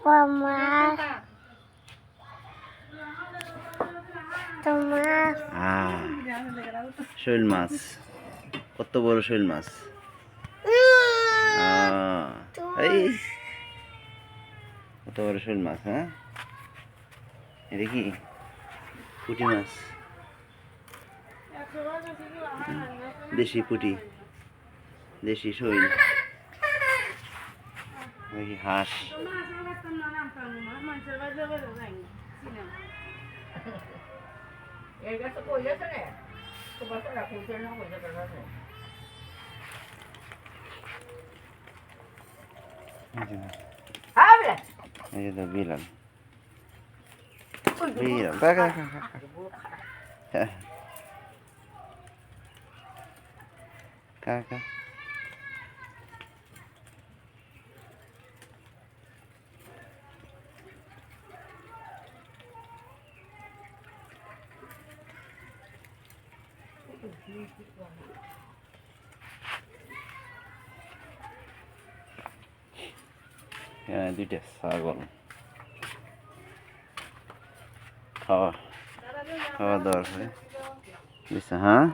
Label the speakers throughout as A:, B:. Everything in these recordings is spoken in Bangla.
A: Tomás.
B: শৈল মাছ, কত বড় শৈল মাছ। এই কত বড় শৈল মাছ। হ্যাঁ, এটা কি পুঁটি মাছ? দেশি পুঁটি, দেশি শৈল। দেখি হাঁস। এই যে বিলাল, বিলাল কাকা। এখানে দুইটা ছাগল খাওয়া খাওয়া দাওয়ার হয়। হ্যাঁ,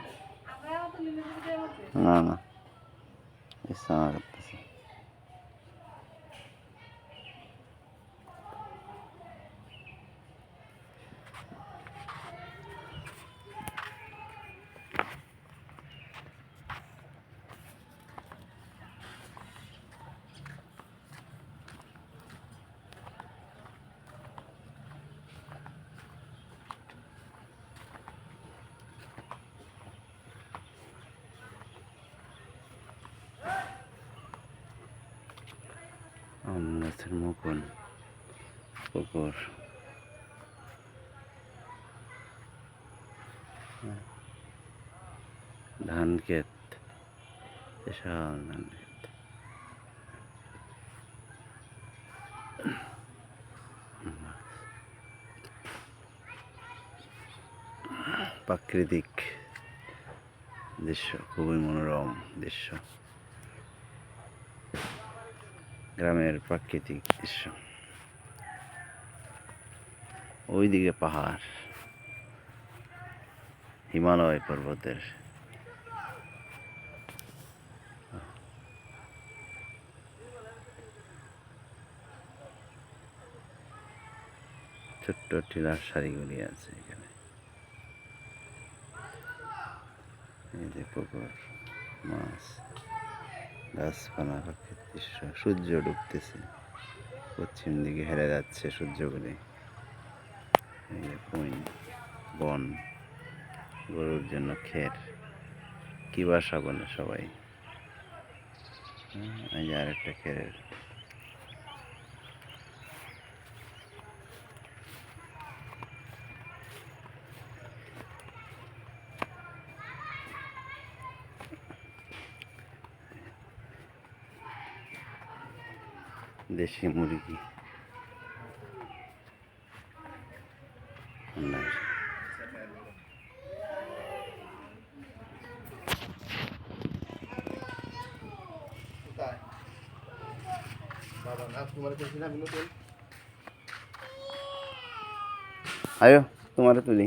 B: না না ইচ্ছা করতেছে। আম গাছের মুকুল, পুকুর, ধান ক্ষেত, বিশাল ধান ক্ষেত। প্রাকৃতিক দৃশ্য, খুবই মনোরম দৃশ্য, গ্রামের প্রাকৃতিক দৃশ্য। ওইদিকে পাহাড়, হিমালয় পর্বতের ছোট্ট টিলার সারিগুলি আছে এখানে। এই যে পুকুর, মাছ, গাছপালা, প্রাকৃতিক দৃশ্য। সূর্য ডুবতেছে, পশ্চিম দিকে হেরে যাচ্ছে সূর্যগুলি। এই যে বন, গরুর জন্য খের, কি বাসা বলে সবাই। এই যে আরেকটা খেরের। দেশি মুরগি, আয়ো তোমার তুলি।